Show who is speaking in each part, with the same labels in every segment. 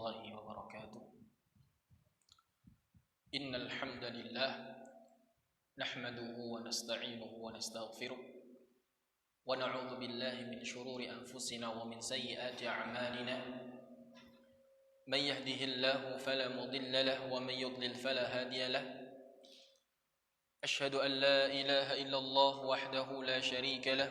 Speaker 1: الله وبركاته. إن الحمد لله نحمده ونستعينه ونستغفره ونعوذ بالله من شرور أنفسنا ومن سيئات أعمالنا من يهده الله فلا مضل له ومن يضلل فلا هادي له أشهد أن لا إله إلا الله وحده لا شريك له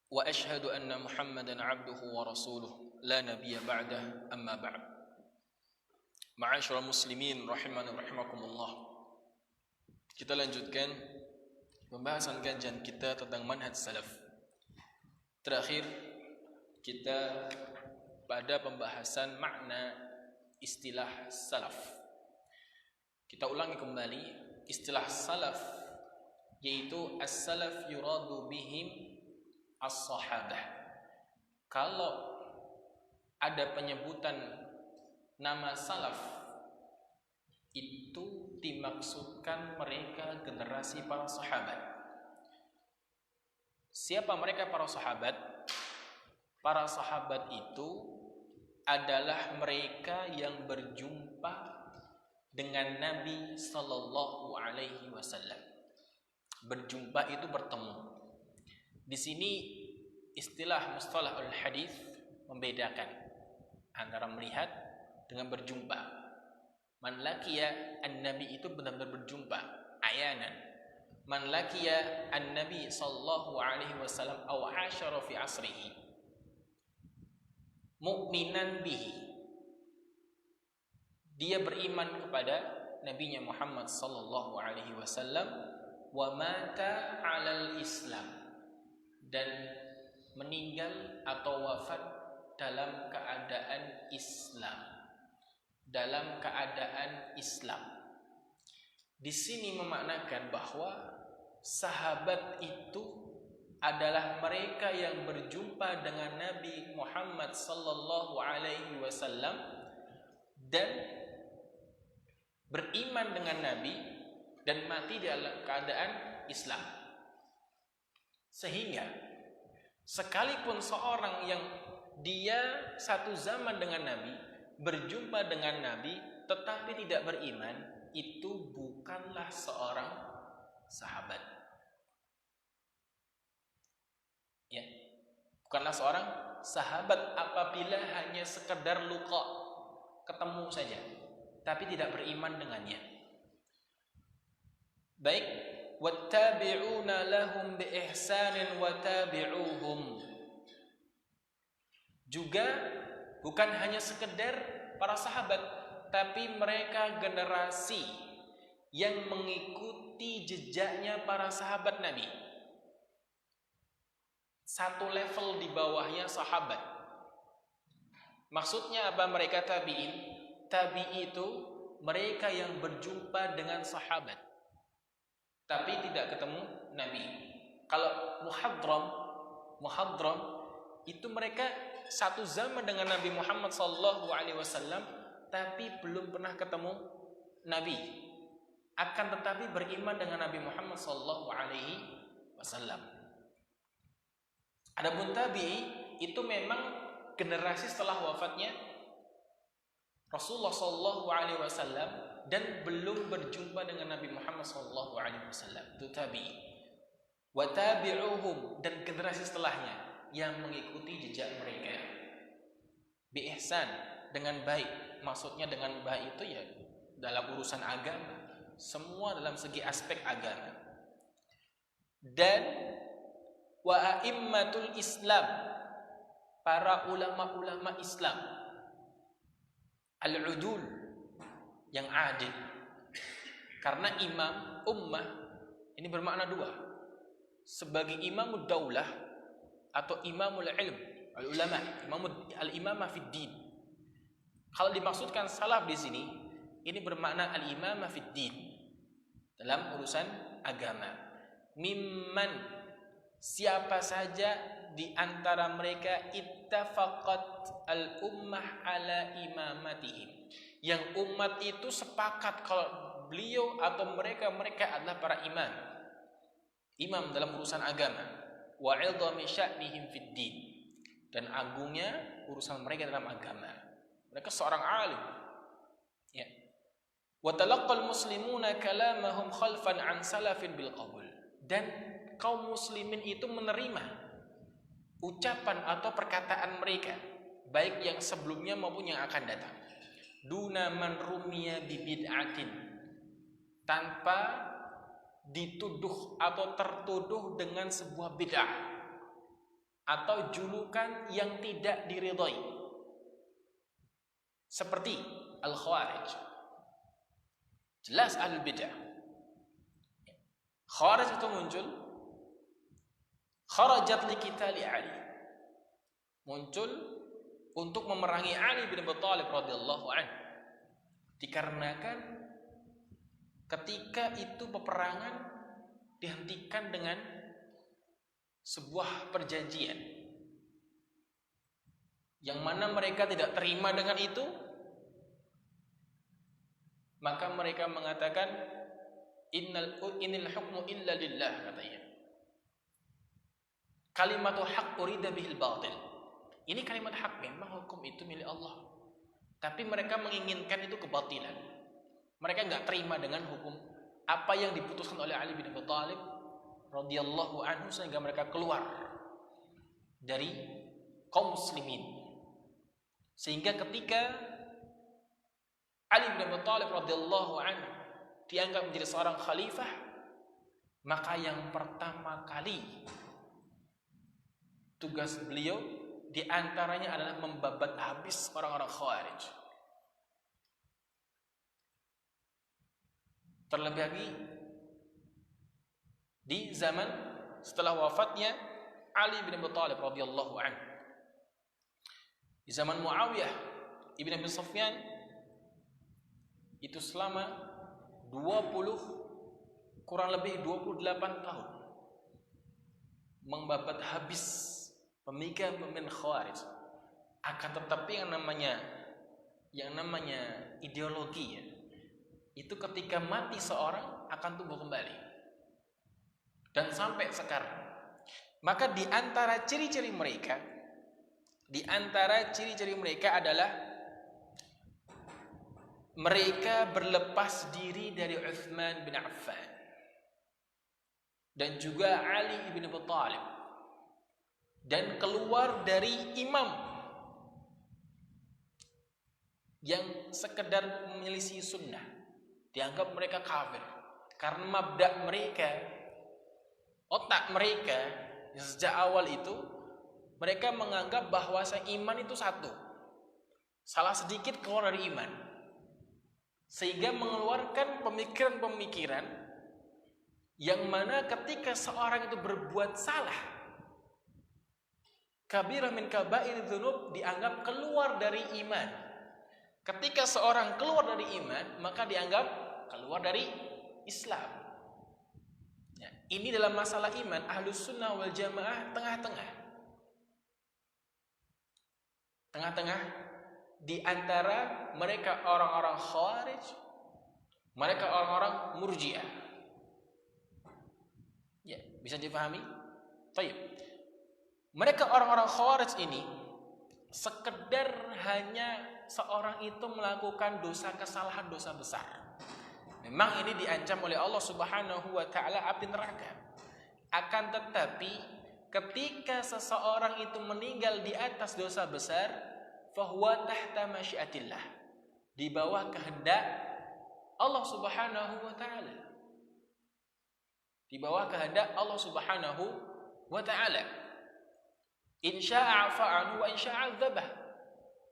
Speaker 1: وأشهد أن محمدا عبده ورسوله لا نبي بعده أما بعد. Ma'asyiral muslimin rahimani rahimakumullah. Kita lanjutkan pembahasan kajian kita tentang manhaj salaf. Terakhir kita pada pembahasan makna istilah salaf. Kita ulangi kembali istilah salaf, yaitu as-salaf yuradu bihim as-sahabah. Kalau ada penyebutan nama salaf, itu dimaksudkan mereka generasi para sahabat. Siapa mereka para sahabat? Para sahabat itu adalah mereka yang berjumpa dengan Nabi Sallallahu Alaihi Wasallam. Berjumpa itu bertemu. Di sini istilah mustalahul hadis membedakan antara melihat dengan berjumpa. Man laqiya an-nabi itu benar-benar berjumpa, ayanan. Man laqiya an-nabi sallallahu alaihi wasallam aw asyara fi asrihi mu'minan bihi. Dia beriman kepada nabinya Muhammad sallallahu alaihi wasallam wa mata 'alal Islam, dan meninggal atau wafat dalam keadaan Islam. Dalam keadaan Islam. Di sini memaknakan bahwa sahabat itu adalah mereka yang berjumpa dengan Nabi Muhammad sallallahu alaihi wasallam dan beriman dengan Nabi dan mati dalam keadaan Islam. Sehingga sekalipun seorang yang dia satu zaman dengan Nabi, berjumpa dengan Nabi tetapi tidak beriman, itu bukanlah seorang sahabat. Ya, bukanlah seorang sahabat apabila hanya sekedar luqa, ketemu saja, tapi tidak beriman dengannya. Baik, wattabi'una lahum biihsanin wattabi'uhum. Juga bukan hanya sekedar para sahabat, tapi mereka generasi yang mengikuti jejaknya para sahabat Nabi. Satu level di bawahnya sahabat. Maksudnya apa mereka tabi'in? Tabi'i itu mereka yang berjumpa dengan sahabat tapi tidak ketemu Nabi. Kalau muhadram itu mereka satu zaman dengan Nabi Muhammad sallallahu alaihi wasallam tapi belum pernah ketemu Nabi. Akan tetapi beriman dengan Nabi Muhammad sallallahu alaihi wasallam. Adapun tabi'i itu memang generasi setelah wafatnya Rasulullah sallallahu alaihi wasallam dan belum berjumpa dengan Nabi Muhammad sallallahu alaihi wasallam. Itu tabi'i. Wa tabi'uhum, dan generasi setelahnya yang mengikuti jejak mereka. Bi ihsan, dengan baik. Maksudnya dengan baik itu ya dalam urusan agama, semua dalam segi aspek agama. Dan wa a'immatul Islam, para ulama-ulama Islam, al-udul, yang adil. Karena imam ummah ini bermakna dua. Sebagai imamud daulah atau imamul ilm, al-ulama, al-imamah fid din. Kalau dimaksudkan salaf di sini, ini bermakna al-imamah fid din, dalam urusan agama. Mimman, siapa saja di antara mereka ittafaqat al-ummah ala imamatihim, yang umat itu sepakat kalau beliau atau mereka adalah para imam dalam urusan agama. Wa 'idhami sya'nihim fid din, dan agungnya urusan mereka dalam agama. Mereka seorang alim. Ya. Wa talaqqal muslimuna kalamahum khalfan an salafin bil qabul. Dan kaum muslimin itu menerima ucapan atau perkataan mereka, baik yang sebelumnya maupun yang akan datang. Duna man rumiya bi bid'atin, tanpa dituduh atau tertuduh dengan sebuah bid'ah atau julukan yang tidak diridhai, seperti al-khawarij. Jelas al-bid'ah. Khawarij itu muncul, kharajat li qitali Ali, muncul untuk memerangi Ali bin Abi Thalib radhiyallahu anhu, dikarenakan ketika itu peperangan dihentikan dengan sebuah perjanjian yang mana mereka tidak terima dengan itu, maka mereka mengatakan innal hukmu illa lillah, katanya. Kalimatu haq urida bihil batil. Ini kalimat hak, memang hukum itu milik Allah, tapi mereka menginginkan itu kebatilan. Mereka enggak terima dengan hukum apa yang diputuskan oleh Ali bin Abi Thalib radhiyallahu anhu, sehingga mereka keluar dari kaum muslimin. Sehingga ketika Ali bin Abi Thalib radhiyallahu anhu dianggap menjadi seorang khalifah, maka yang pertama kali tugas beliau diantaranya adalah membabat habis orang-orang Khawarij. Terlebih lagi di zaman setelah wafatnya Ali bin Abi Thalib radhiyallahu anhu, di zaman Muawiyah ibn Abi Sufyan, itu selama kurang lebih 28 tahun membabat habis pemikiran Khawarij. Akan tetapi yang namanya ideologi, ya, itu ketika mati seorang akan tumbuh kembali, dan sampai sekarang. Maka di antara ciri-ciri mereka adalah mereka berlepas diri dari Utsman bin Affan dan juga Ali bin Abi Thalib, dan keluar dari imam yang sekedar menyelisih sunnah. Dianggap mereka kafir karena mabda mereka, otak mereka sejak awal itu mereka menganggap bahwa iman itu satu, salah sedikit keluar dari iman, sehingga mengeluarkan pemikiran-pemikiran yang mana ketika seorang itu berbuat salah, kabirah min kabair dzunub, dianggap keluar dari iman. Ketika seorang keluar dari iman, maka dianggap keluar dari Islam. Ya, ini dalam masalah iman, Ahlus Sunnah wal Jamaah tengah-tengah di antara mereka orang-orang Khawarij, mereka orang-orang Murji'ah. Ya, bisa dipahami? Baik. Mereka orang-orang Khawarij ini sekedar hanya seorang itu melakukan kesalahan, dosa besar. Memang ini diancam oleh Allah Subhanahu wa taala api neraka. Akan tetapi ketika seseorang itu meninggal di atas dosa besar, fahuwa tahta masyiatillah, di bawah kehendak Allah Subhanahu wa taala. Di bawah kehendak Allah Subhanahu wa taala. Insya'a fa'anhu wa insya'a 'adzabah.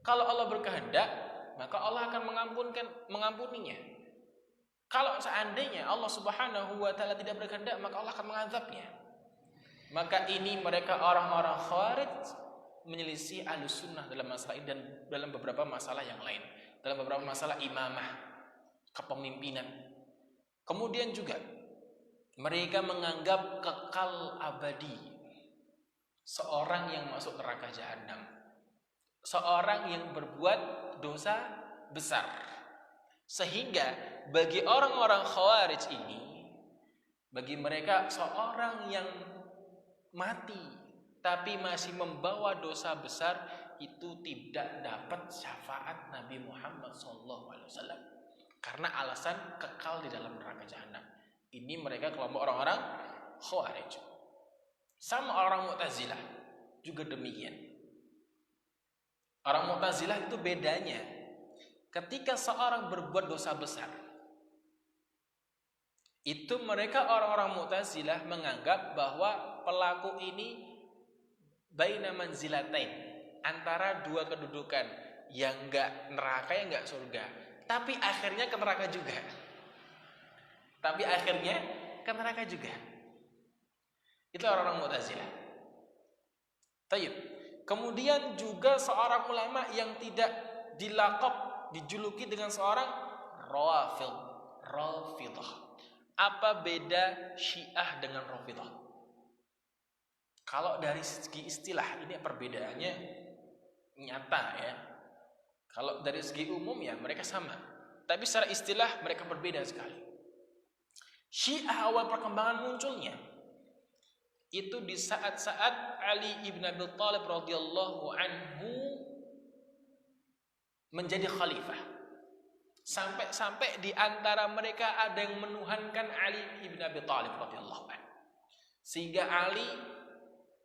Speaker 1: Kalau Allah berkehendak, maka Allah akan mengampuninya. Kalau seandainya Allah Subhanahu wa taala tidak berkehendak, maka Allah akan mengazabnya. Maka ini mereka orang-orang Khawarij menyelisih Ahlus Sunnah dalam masalah ini dan dalam beberapa masalah yang lain, dalam beberapa masalah imamah, kepemimpinan. Kemudian juga mereka menganggap kekal abadi seorang yang masuk neraka jahanam, seorang yang berbuat dosa besar. Sehingga bagi orang-orang Khawarij ini, bagi mereka seorang yang mati tapi masih membawa dosa besar, itu tidak dapat syafaat Nabi Muhammad SAW. Karena alasan kekal di dalam neraka jahanam. Ini mereka kelompok orang-orang Khawarij. Sama orang Mu'tazilah juga demikian. Orang Mu'tazilah itu bedanya, ketika seorang berbuat dosa besar, itu mereka orang-orang Mu'tazilah menganggap bahwa pelaku ini baina manzilatain, antara dua kedudukan, yang enggak neraka yang enggak surga, tapi akhirnya ke neraka juga. Itu orang-orang Mu'tazilah. Tayyib. Kemudian juga seorang ulama yang tidak dijuluki dengan seorang Rafidah. Apa beda Syiah dengan Rafidah? Kalau dari segi istilah ini perbedaannya nyata ya. Kalau dari segi umum ya mereka sama, tapi secara istilah mereka berbeda sekali. Syiah awal perkembangan munculnya itu di saat-saat Ali ibn Abi Thalib radhiyallahu anhu menjadi khalifah. Sampai di antara mereka ada yang menuhankan Ali ibn Abi Thalib radhiyallahu anhu. Sehingga Ali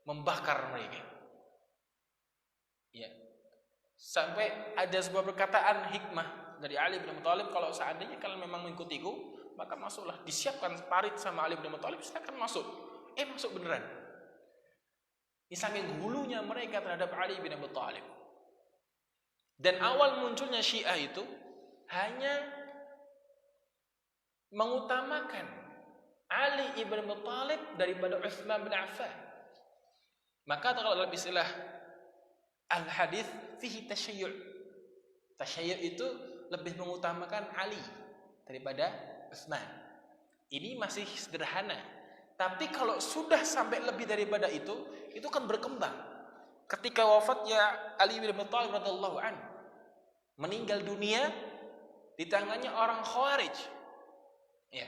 Speaker 1: membakar mereka. Ya. Sampai ada sebuah perkataan hikmah dari Ali bin Abi Thalib, kalau seandainya kalian memang mengikutiku, maka masuklah. Disiapkan parit sama Ali bin Abi Thalib, silakan masuk. Masuk beneran. Ini saking hulunya mereka terhadap Ali bin Abi Thalib. Dan awal munculnya Syiah itu hanya mengutamakan Ali bin Abi Thalib daripada Utsman bin Affan. Maka kalau dalam istilah al-hadis fihi tasyayyu'. Tasyayyu' itu lebih mengutamakan Ali daripada Utsman. Ini masih sederhana. Tapi kalau sudah sampai lebih daripada itu kan berkembang. Ketika wafatnya Ali bin Abi Thalib radhiyallahu anhu, meninggal dunia di tangannya orang Khawarij. Ya.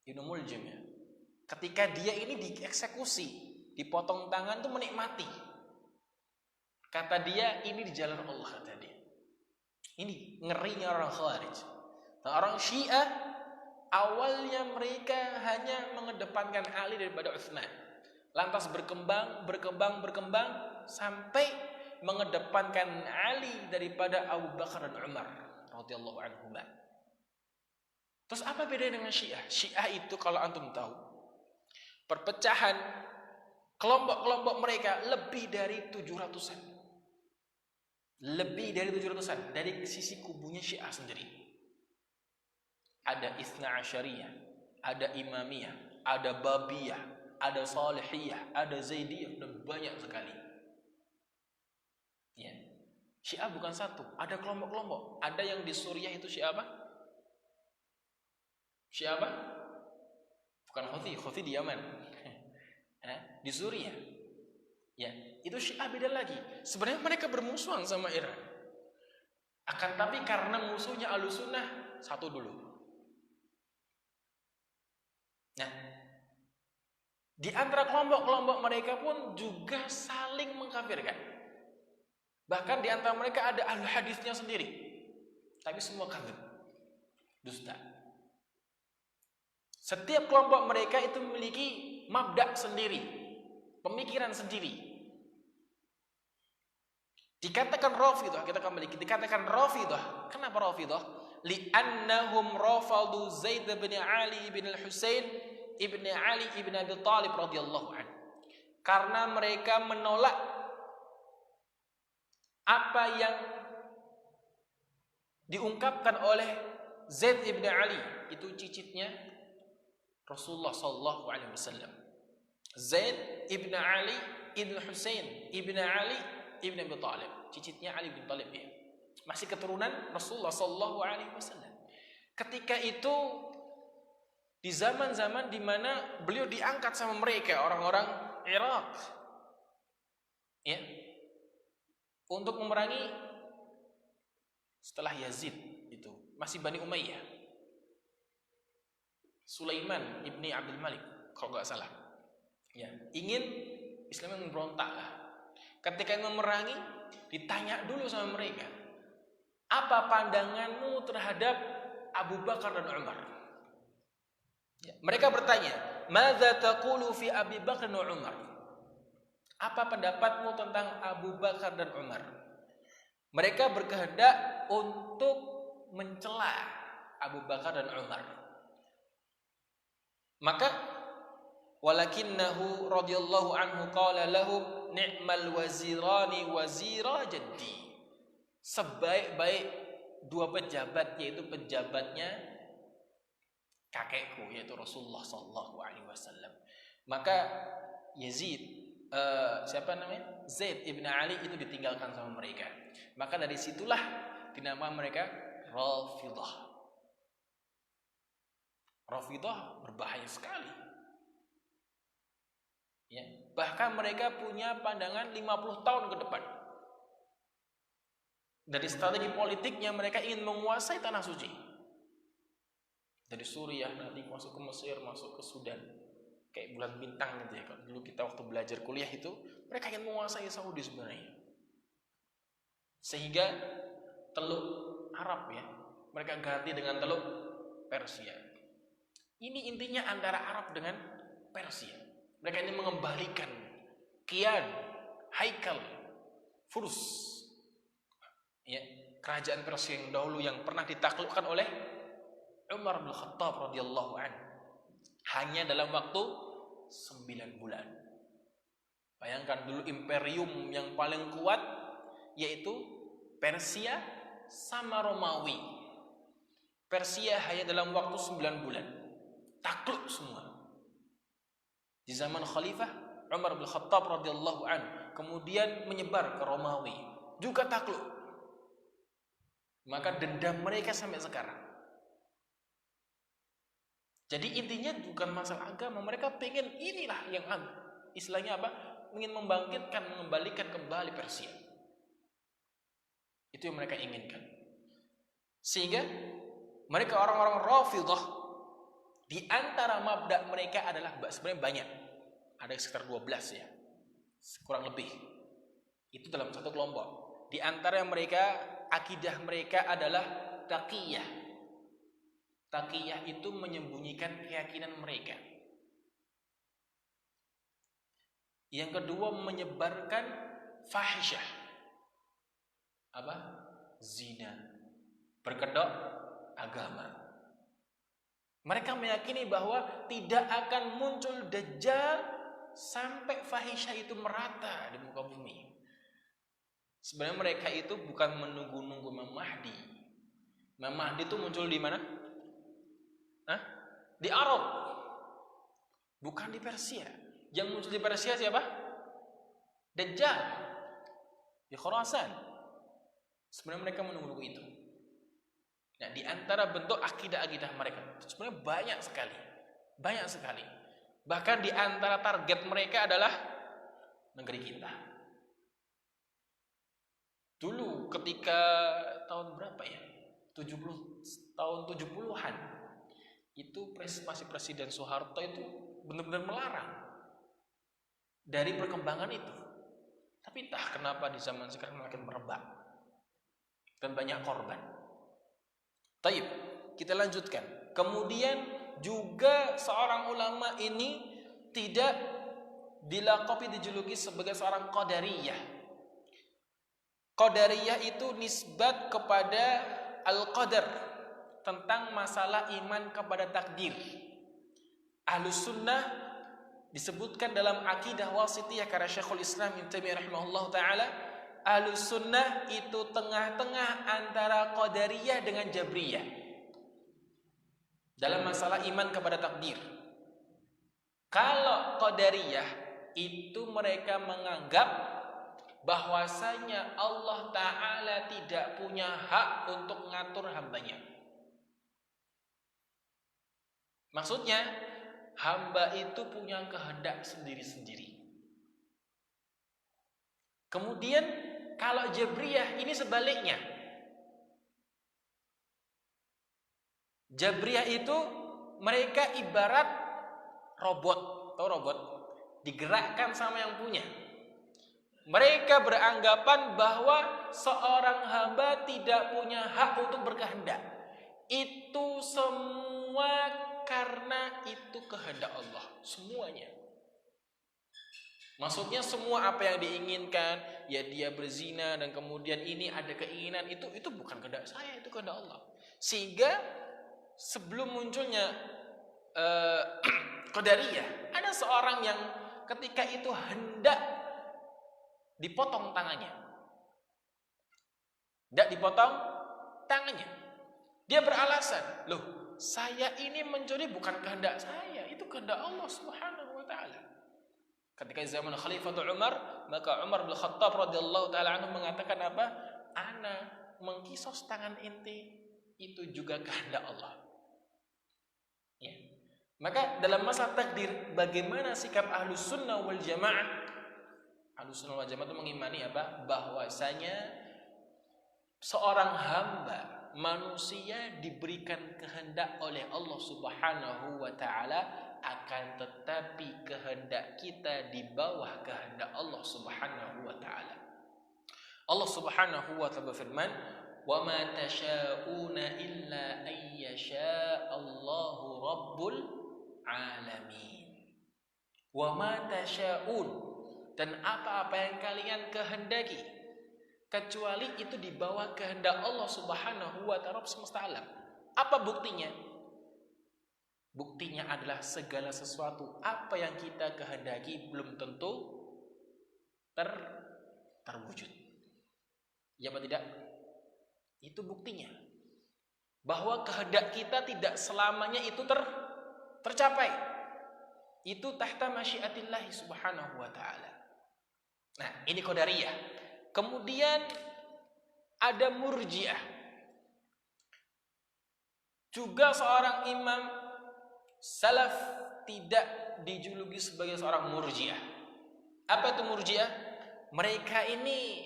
Speaker 1: Ibnu Muljim ya. Ketika dia ini dieksekusi, dipotong tangan tuh menikmati. Kata dia, ini di jalan Allah, kata dia. Ini ngerinya orang Khawarij. Nah, orang Syiah awalnya mereka hanya mengedepankan Ali daripada Utsman. Lantas berkembang sampai mengedepankan Ali daripada Abu Bakar dan Umar radhiyallahu anhuma. Terus apa bedanya dengan Syiah? Syiah itu kalau antum tahu, perpecahan kelompok-kelompok mereka lebih dari 700-an. Dari sisi kubunya Syiah sendiri. Ada Itsna Asyariyah, ada Imamiyah, ada Babiyah, ada Salihiyah, ada Zaidiyah, dan banyak sekali. Ya. Syiah bukan satu, ada kelompok-kelompok. Ada yang di Suriah itu Syiah apa? Syiah apa? Bukan Houthi di Yaman. Di Suriah. Ya, itu Syiah beda lagi. Sebenarnya mereka bermusuhan sama Iran. Akan tapi karena musuhnya Ahlussunnah satu dulu. Nah, di antara kelompok-kelompok mereka pun juga saling mengkafirkan. Bahkan di antara mereka ada ahli hadisnya sendiri. Tapi semua kadzib. Dusta. Setiap kelompok mereka itu memiliki mabda' sendiri, pemikiran sendiri. Dikatakan Rafidah, kita kembali dikatakan Rafidah. Kenapa Rafidah? Li'annahum rafadu Zaid bin Ali bin al-Husain ibn Ali ibn Abi Thalib radhiyallahu anhu. Karena mereka menolak apa yang diungkapkan oleh Zaid ibn Ali, itu cicitnya Rasulullah sallallahu alaihi wasallam. Zaid ibn Ali ibn Husain ibn Ali ibn Abi Thalib, cicitnya Ali bin Thalib ya. Masih keturunan Rasulullah sallallahu alaihi wasallam. Ketika itu di zaman-zaman di mana beliau diangkat sama mereka orang-orang Irak. Ya. Untuk memerangi setelah Yazid itu, masih Bani Umayyah. Sulaiman ibni Abdul Malik kalau nggak salah. Ya, ingin Islam yang memberontak lah. Ketika yang memerangi, ditanya dulu sama mereka, apa pandanganmu terhadap Abu Bakar dan Umar? Ya, mereka bertanya, "Madza taqulu fi Abi Bakar dan Umar?" Apa pendapatmu tentang Abu Bakar dan Umar? Mereka berkehendak untuk mencela Abu Bakar dan Umar. Maka walakinnahu radhiyallahu anhu qala lahum ni'mal wazirani wazira jaddi. Sebaik-baik dua pejabat, yaitu pejabatnya kakekku, yaitu Rasulullah sallallahu alaihi wasallam. Maka Zaid ibn Ali itu ditinggalkan sama mereka. Maka dari situlah dinamakan mereka Rafidah. Rafidah berbahaya sekali. Ya, bahkan mereka punya pandangan 50 tahun ke depan. Dari strategi politiknya mereka ingin menguasai tanah suci. Dari Suriah nanti masuk ke Mesir, masuk ke Sudan. Kayak bulan bintang gitu ya. Kalau dulu kita waktu belajar kuliah itu, mereka ingin menguasai Saudi sebenarnya. Sehingga Teluk Arab ya, mereka ganti dengan Teluk Persia. Ini intinya antara Arab dengan Persia. Mereka ingin mengembalikan Kian, Haikal, Furs, ya, kerajaan Persia yang dahulu yang pernah ditaklukkan oleh Umar bin Khattab radhiyallahu anhu hanya dalam waktu 9 bulan. Bayangkan dulu imperium yang paling kuat yaitu Persia sama Romawi. Persia hanya dalam waktu 9 bulan takluk semua. Di zaman Khalifah Umar bin Khattab radhiyallahu anhu, kemudian menyebar ke Romawi, juga takluk. Maka dendam mereka sampai sekarang. Jadi intinya bukan masalah agama, mereka pengen inilah yang istilahnya apa? Ingin membangkitkan, mengembalikan kembali Persia. Itu yang mereka inginkan. Sehingga mereka orang-orang Rafidhah, di antara mabda mereka adalah sebenarnya banyak. Ada sekitar 12 ya. Kurang lebih. Itu dalam satu kelompok. Di antara mereka, akidah mereka adalah taqiyah. Taqiyah itu menyembunyikan keyakinan mereka. Yang kedua, menyebarkan fahisyah. Apa? Zina. Berkedok agama. Mereka meyakini bahwa tidak akan muncul Dajjal sampai fahisyah itu merata di muka bumi. Sebenarnya mereka itu bukan menunggu-nunggu Imam Mahdi. Imam Mahdi itu muncul di mana? Di Arab. Bukan di Persia. Yang muncul di Persia siapa? Dajjal. Di Khurasan. Sebenarnya mereka menunggu itu. Nah, di antara bentuk akidah-akidah mereka sebenarnya banyak sekali. Banyak sekali. Bahkan di antara target mereka adalah negeri kita. Dulu ketika tahun berapa ya? 70-an. Itu masih Presiden Soeharto itu benar-benar melarang dari perkembangan itu. Tapi entah kenapa di zaman sekarang makin merebak dan banyak korban. Taib, kita lanjutkan. Kemudian juga seorang ulama ini tidak dijuluki sebagai seorang Qadariyah. Qadariyah itu nisbat kepada al-qadar, tentang masalah iman kepada takdir. Ahlus sunnah disebutkan dalam akidah wasitiyah karena Syekhul Islam Ibnu Taimiyah rahimahullah taala, Ahlus sunnah itu tengah-tengah antara Qadariyah dengan Jabriyah dalam masalah iman kepada takdir. Kalau Qadariyah itu mereka menganggap bahwasanya Allah Ta'ala tidak punya hak untuk ngatur hambanya. Maksudnya hamba itu punya kehendak sendiri-sendiri. Kemudian kalau Jabriyah ini sebaliknya. Jabriyah itu mereka ibarat robot. Tahu robot? digerakkan sama yang punya. Mereka beranggapan bahwa seorang hamba tidak punya hak untuk berkehendak. Itu semua karena itu kehendak Allah, semuanya. Maksudnya semua apa yang diinginkan, ya dia berzina dan kemudian ini ada keinginan, itu bukan kehendak saya, itu kehendak Allah. Sehingga sebelum munculnya Qadariyah, ada seorang yang ketika itu hendak dipotong tangannya. Tidak dipotong tangannya. Dia beralasan, loh, saya ini mencuri bukan kehendak saya, itu kehendak Allah Subhanahu wa taala. Ketika zaman Khalifatul Umar, maka Umar bin Khattab radhiyallahu taala anhu mengatakan apa? Ana mengkisos tangan ente itu juga kehendak Allah. Ya. Maka dalam masalah takdir, bagaimana sikap Ahlus Sunnah wal Jamaah? Ahlus Sunnah wal Jamaah itu mengimani apa? Bahwasanya seorang hamba manusia diberikan kehendak oleh Allah Subhanahu wa taala, akan tetapi kehendak kita di bawah kehendak Allah Subhanahu wa taala. Allah Subhanahu wa taala berfirman, "Wa ma tasyauna illa ay yasha Allahu rabbul alamin." Wa ma tasyaun, dan apa-apa yang kalian kehendaki kecuali itu di bawah kehendak Allah Subhanahu wa taala semesta alam. Apa buktinya? Buktinya adalah segala sesuatu apa yang kita kehendaki belum tentu terwujud. Ya apa tidak? Itu buktinya. Bahwa kehendak kita tidak selamanya itu tercapai. Itu tahta masyiatillahi Subhanahu wa taala. Nah, ini Qadariyah. Kemudian ada Murji'ah. Juga seorang imam salaf tidak dijuluki sebagai seorang Murji'ah. Apa itu Murji'ah? Mereka ini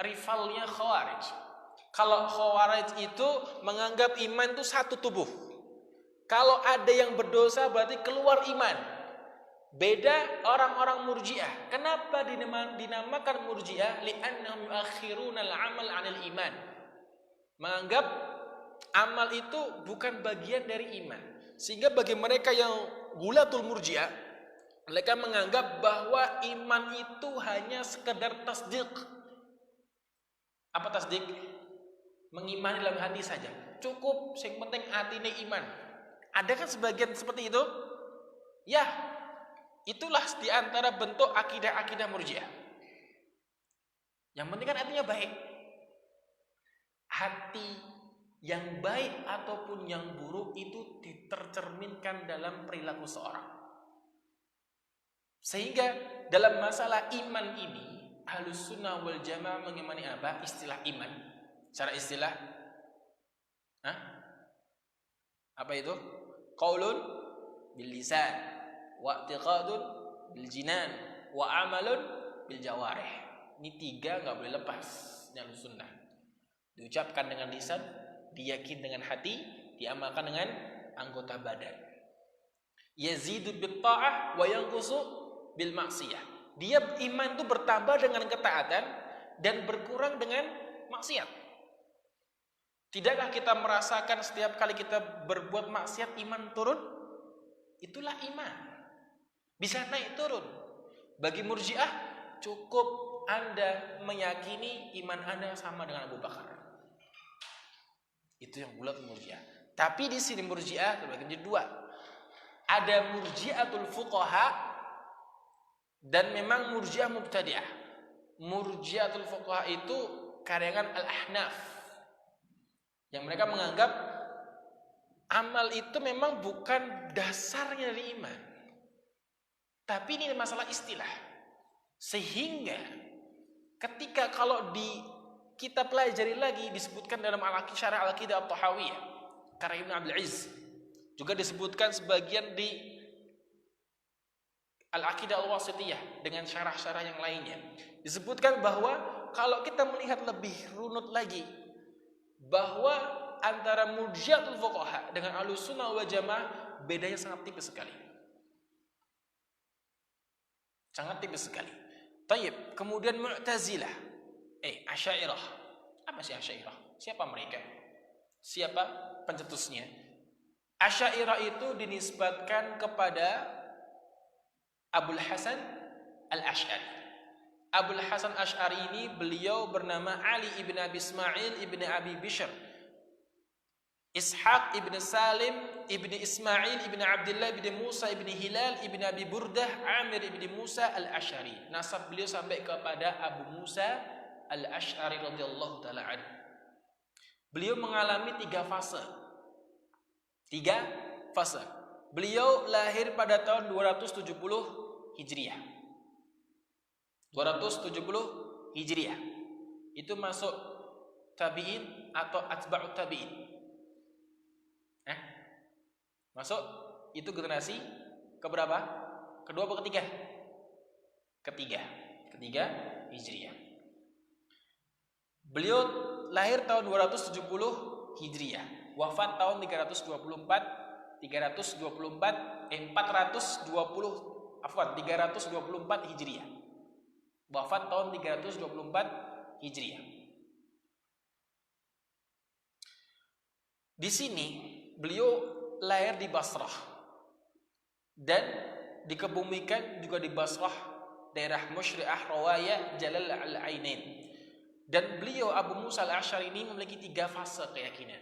Speaker 1: rivalnya Khawarij. Kalau Khawarij itu menganggap iman itu satu tubuh. Kalau ada yang berdosa berarti keluar iman. Beda orang-orang Murji'ah. Kenapa dinamakan Murji'ah? Li'annahum yuakhiruna al-amal 'anil iman. Menganggap amal itu bukan bagian dari iman. Sehingga bagi mereka yang gulatul Murji'ah, mereka menganggap bahwa iman itu hanya sekedar tasdik. Apa tasdik? Mengimani dalam hati saja. Cukup, yang penting hatinya iman. Ada kan sebagian seperti itu? Ya. Itulah di antara bentuk akidah-akidah Murji'ah. Yang penting kan hatinya baik. Hati yang baik ataupun yang buruk itu ditercerminkan dalam perilaku seorang. Sehingga dalam masalah iman ini, Ahlus Sunnah wal Jamaah mengimani apa? Istilah iman. Secara istilah, apa itu? Qaulun bil lisan, wa i'tiqadun bil jinan, wa amalun bil jawarih. Ini tiga enggak boleh lepas dari sunnah. Diucapkan dengan lisan, diyakini dengan hati, diamalkan dengan anggota badan. Yazidu bit ta'ah wa yanqusu bil maksiyah. Dia iman itu bertambah dengan ketaatan dan berkurang dengan maksiat. Tidakkah kita merasakan setiap kali kita berbuat maksiat iman turun? Itulah iman. Bisa naik turun. Bagi Murji'ah cukup Anda meyakini iman Anda sama dengan Abu Bakar. Itu yang bulat Murji'ah. Tapi di sini Murji'ah terbagi menjadi dua. Ada Murji'atul Fuqaha dan memang Murji'ah Mubtadi'ah. Murji'atul Fuqaha itu karangan Al-Ahnaf. Yang mereka menganggap amal itu memang bukan dasarnya dari iman. Tapi ini masalah istilah. Sehingga ketika kalau kita pelajari lagi disebutkan dalam Syarah Al-Aqidah At-Tahawiyah karya Ibnu Abdul Aziz, juga disebutkan sebagian di Al-Aqidah Al-Wasithiyah dengan syarah-syarah yang lainnya. Disebutkan bahwa kalau kita melihat lebih runut lagi bahwa antara Murji'atul Fuqaha dengan Ahlus Sunnah wal Jamaah bedanya sangat tipis sekali. Sangat tipis sekali. Tayyib, kemudian Mu'tazilah, Asy'ariyah. Apa sih Asy'ariyah? Siapa mereka? Siapa pencetusnya? Asy'ariyah itu dinisbatkan kepada Abul Hasan Al-Asy'ari. Abul Hasan Asy'ari ini beliau bernama Ali ibn Abi Ismail ibn Abi Bishr, Ishaq ibn Salim ibn Ismail ibn Abdullah ibn Musa ibn Hilal ibn Abi Burdah Amir ibn Musa Al-Asy'ari. Nasab beliau sampai kepada Abu Musa Al-Asy'ari radhiyallahu taala anhu. Beliau mengalami 3 fase. 3 fase. Beliau lahir pada tahun 270 Hijriah. 270 Hijriah. Itu masuk tabi'in atau atba'ut tabi'in. Masuk itu generasi keberapa? Kedua atau ketiga? Ketiga Hijriah. Beliau lahir tahun 270 Hijriah, wafat tahun 324 Hijriah. Wafat tahun 324 Hijriah. Di sini beliau lahir di Basrah dan dikebumikan juga di Basrah, daerah Musyri'ah Rawaya Jalal Al-Ainain. Dan beliau Abu Musa Al-Asy'ari ini memiliki 3 fase keyakinan.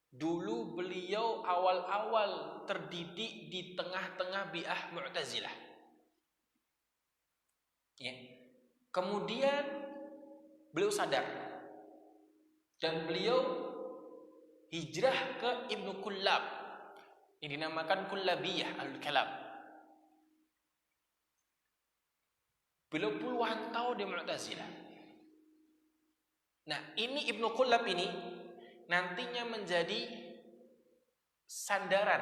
Speaker 1: Dulu beliau awal-awal terdidik di tengah-tengah bi'ah Mu'tazilah. Ya. Kemudian beliau sadar dan beliau hijrah ke Ibnu Kullab yang dinamakan Kullabiyah Al-Kalam. Beliau puluhan tahun di Mu'tazilah. Nah, ini Ibnu Kullab ini nantinya menjadi sandaran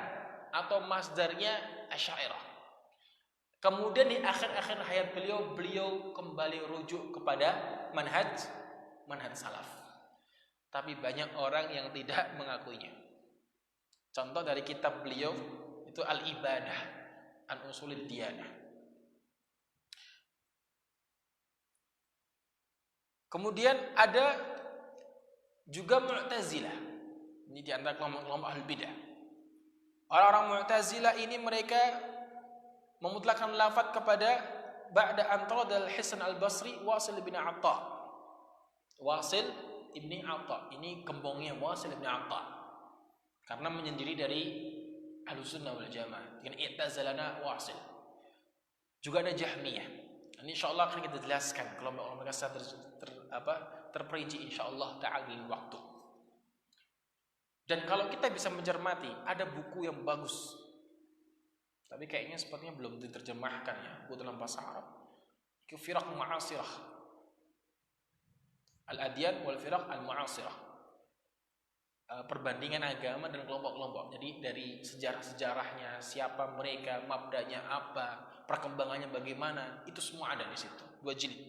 Speaker 1: atau masdarnya Asy'ariyah. Kemudian di akhir-akhir hayat beliau kembali rujuk kepada manhaj salaf. Tapi banyak orang yang tidak mengakuinya. Contoh dari kitab beliau itu Al-Ibadah an Usulid Diyanah. Kemudian ada juga Mu'tazilah. Ini di antara kelompok Ahlul Bidah. Orang-orang Mu'tazilah ini mereka memutlakkan lafaz kepada ba'da antara Al-Hasan Al-Basri Wasil bin Atta. Wasil ibni Atta, ini kembongnya Wasil ibn Atta, karena menyendiri dari Ahlussunnah wal Jamaah dengan i'tazalana Wasil. Juga ada Jahmiyah. Ini insyaallah akan kita jelaskan kelompok mereka secara terperinci insyaallah ta'ala di waktu. Dan kalau kita bisa mencermati, ada buku yang bagus, tapi kayaknya sepertinya belum diterjemahkan ya, buku dalam bahasa Arab. Itu Firaq Mu'asirah, Al-Adyan wal Firaq Al-Mu'asirah, perbandingan agama dan kelompok-kelompok. Jadi dari sejarah-sejarahnya, siapa mereka, mabdanya apa, perkembangannya bagaimana, itu semua ada di situ. 2 jilid.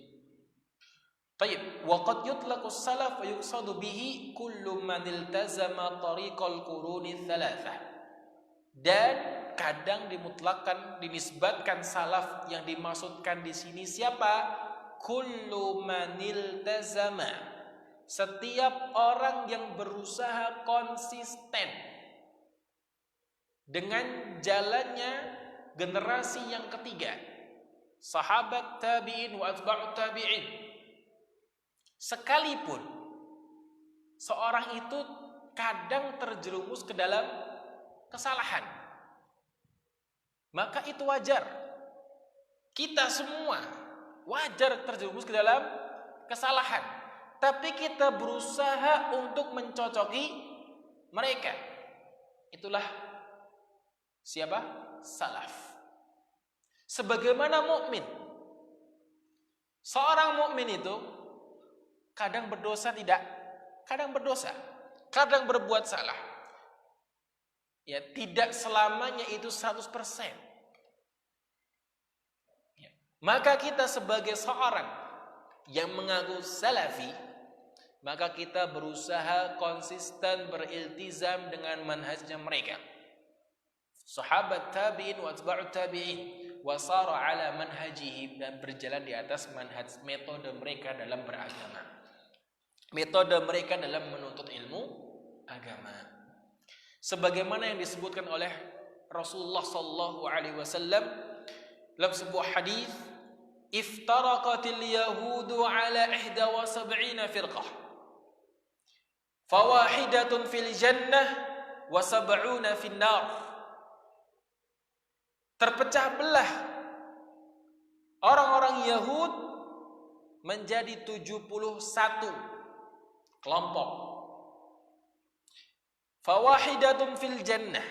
Speaker 1: Tayyib, wa qad yutlaqu salaf wa yuqsadu bihi kullu man iltazama tariqal quruni thalathah. Dan kadang dimutlakkan, dinisbatkan salaf, yang dimaksudkan di sini siapa? Kullu man iltazama, setiap orang yang berusaha konsisten dengan jalannya generasi yang ketiga, sahabat tabi'in wa atba'ut tabi'in. Sekalipun seorang itu kadang terjerumus ke dalam kesalahan, maka itu wajar. Kita semua wajar terjerumus ke dalam kesalahan, tapi kita berusaha untuk mencocoki mereka. Itulah siapa? Salaf. Sebagaimana mukmin. Seorang mukmin itu kadang berdosa tidak, kadang berdosa, kadang berbuat salah. Ya, tidak selamanya itu 100%. Ya. Maka kita sebagai seorang yang mengaku salafi, maka kita berusaha konsisten beriltizam dengan manhajnya mereka. Sahabat tabi'in wa atba'ut tabi'in, wasara ala manhajihi, dan berjalan di atas manhaj, metode mereka dalam beragama, metode mereka dalam menuntut ilmu agama. Sebagaimana yang disebutkan oleh Rasulullah sallallahu alaihi wasallam dalam sebuah hadis, iftaraqatil yahudu ala 71 firqah fawahidatun fil jannah wa 70 fin nar. Terpecah belah orang-orang Yahud menjadi 71 kelompok. Fawahidatun fil jannah,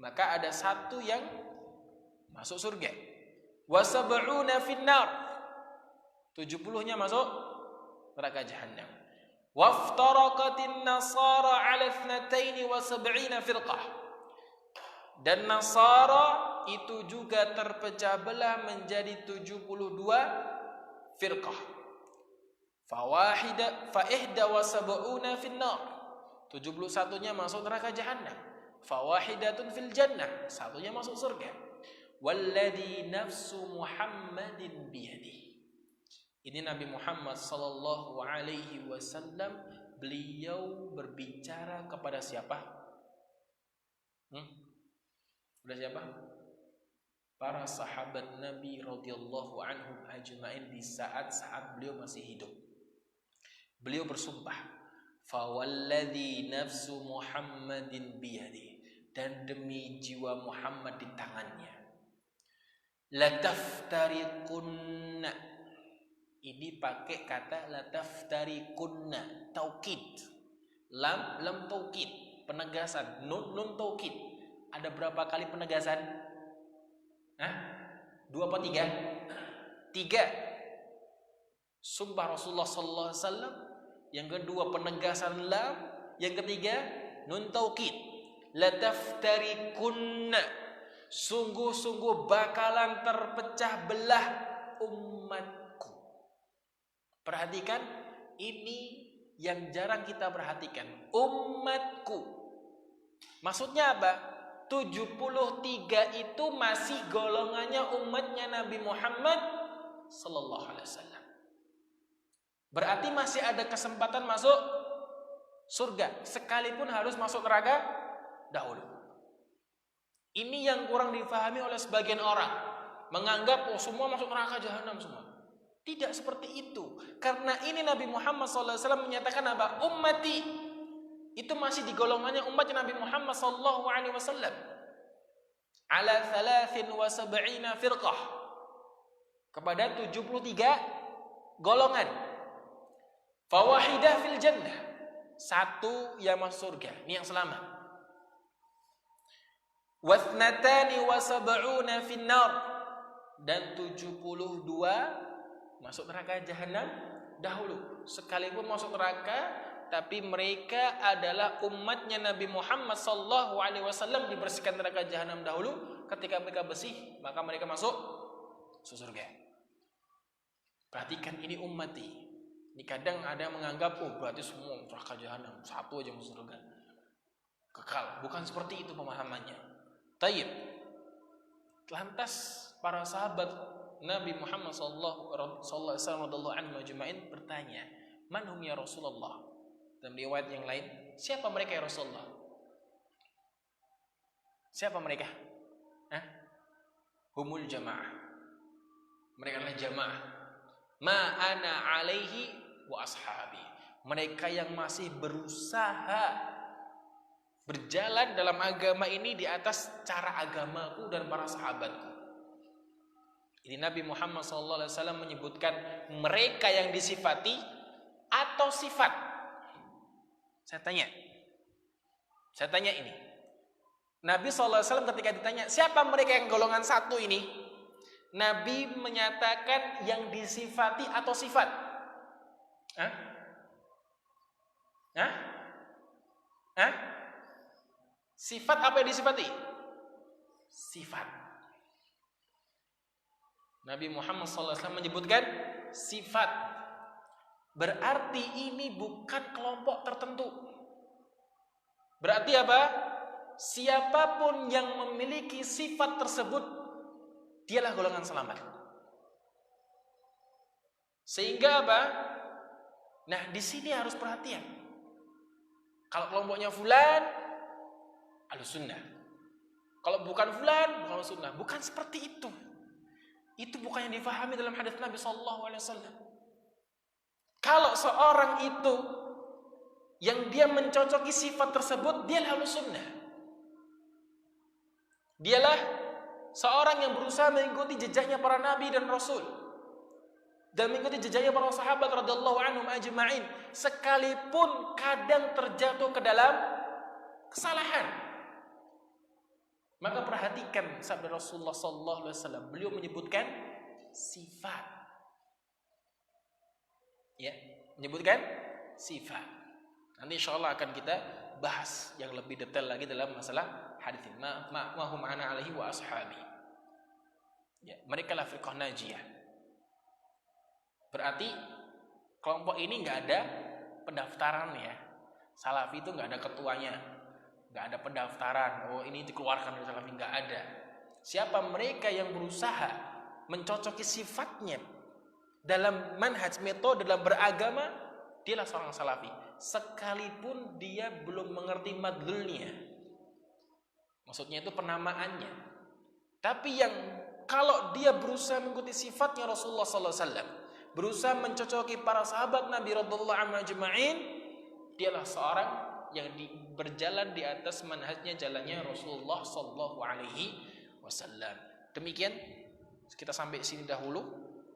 Speaker 1: maka ada satu yang masuk surga. Wa 70 fin nar, 70-nya masuk neraka jahanam. Waftaraqatin nasara ala 72 firqah, dan Nasara itu juga terpecah belah menjadi 72 firqah. Fa ihda wa sab'una finnar, 71-nya masuk neraka jahanam. Fawahidatun fil jannah, satunya masuk surga. Walladzi nafsu Muhammadin biyadihi. Ini Nabi Muhammad sallallahu alaihi wasallam, beliau berbicara kepada siapa? Udah siapa? Para sahabat Nabi radhiyallahu anhum ajmain di saat-saat beliau masih hidup. Beliau bersumpah, fawalladzi nafsu Muhammadin biyadi, dan demi jiwa Muhammad di tangannya, lataftariqunna, ini pakai kata lataftariqunna, taukid, lam taukid, penegasan, nun taukid. Ada berapa kali penegasan? 2 apa 3? 3. Sumpah Rasulullah sallallahu alaihi wasallam. Yang kedua penegasan lam, yang ketiga nun taukid. Lataftarikunna, sungguh-sungguh bakalan terpecah belah umatku. Perhatikan, ini yang jarang kita perhatikan. Umatku. Maksudnya apa? 73 itu masih golongannya umatnya Nabi Muhammad sallallahu alaihi wasallam. Berarti masih ada kesempatan masuk surga, sekalipun harus masuk neraka dahulu. Ini yang kurang difahami oleh sebagian orang, menganggap semua masuk neraka jahanam semua. Tidak seperti itu. Karena ini Nabi Muhammad sallallahu alaihi wasallam menyatakan apa? Ummati, itu masih di golongannya umatnya Nabi Muhammad sallallahu alaihi wasallam. Ala 73 firqah, kepada 73 golongan. Fawahidah fil jannah, satu yang masuk surga, ini yang selamat. Wathnatani wa 70 fin nar, dan 72 masuk neraka jahanam dahulu. Sekalipun masuk neraka, tapi mereka adalah umatnya Nabi Muhammad sallallahu alaihi wasallam, dibersihkan neraka jahanam dahulu. Ketika mereka bersih, maka mereka masuk surga. Perhatikan, ini ummati. Ini kadang ada yang menganggap, berarti semua neraka jahanam, satu aja masuk surga, kekal. Bukan seperti itu pemahamannya. Tayyib. Lantas para sahabat Nabi Muhammad sallallahu alaihi wasallam ajmain bertanya, "Man hum ya Rasulullah?" Dalam riwayat yang lain, siapa mereka ya Rasulullah? Siapa mereka? Humul jamaah. Mereka adalah jamaah. Ma ana alaihi wa ashabi. Mereka yang masih berusaha berjalan dalam agama ini di atas cara agamaku dan para sahabatku. Ini Nabi Muhammad SAW menyebutkan mereka yang disifati atau sifat. Saya tanya ini. Nabi SAW ketika ditanya, siapa mereka yang golongan satu ini? Nabi menyatakan yang disifati atau sifat. Sifat apa yang disifati? Sifat. Nabi Muhammad SAW menyebutkan sifat. Berarti ini bukan kelompok tertentu. Berarti apa? Siapapun yang memiliki sifat tersebut, dialah golongan selamat. Sehingga apa? Nah, di sini harus perhatian. Kalau kelompoknya fulan, Ahlussunnah. Kalau bukan fulan, bukan Ahlussunnah. Bukan seperti itu. Itu bukan yang difahami dalam hadis Nabi sallallahu alaihi wasallam. Kalau seorang itu yang dia mencocoki sifat tersebut, dialah Ahlussunnah. Dialah seorang yang berusaha mengikuti jejaknya para nabi dan rasul, dan mengikuti jejaknya para sahabat radhiyallahu anhum ajma'in, sekalipun kadang terjatuh ke dalam kesalahan. Maka perhatikan sabda Rasulullah sallallahu alaihi wasallam. Beliau menyebutkan sifat. Ya, menyebutkan sifat. Nanti insyaallah akan kita bahas yang lebih detail lagi dalam masalah hadis ini. Ma hum ana alaihi wa ashabi. Ya, mereka lah firqah najiyah. Berarti kelompok ini enggak ada pendaftaran ya. Salafi itu enggak ada ketuanya. Enggak ada pendaftaran. Oh, ini dikeluarkan dari salafi, enggak ada. Siapa mereka yang berusaha mencocoki sifatnya dalam manhaj, metode dalam beragama, dialah seorang salafi. Sekalipun dia belum mengerti madlulnya. Maksudnya itu penamaannya. Tapi yang kalau dia berusaha mengikuti sifatnya Rasulullah sallallahu alaihi wasallam, berusaha mencocoki para sahabat Nabi radhiyallahu anhum ajma'in, dialah seorang yang berjalan di atas manhajnya, jalannya Rasulullah sallallahu alaihi wasallam. Demikian kita sampai sini dahulu.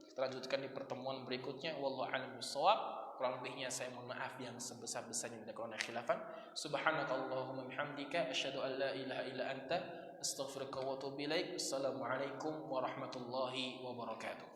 Speaker 1: Kita lanjutkan di pertemuan berikutnya. Wallahu a'lam bishawab. Kurang lebihnya saya mohon maaf yang sebesar-besarnya bila kuna khilafan. Subhanakallahumma bihamdika asyhadu an la ilaha illa anta astaghfiruka wa atubu ilaik. Assalamualaikum warahmatullahi wabarakatuh.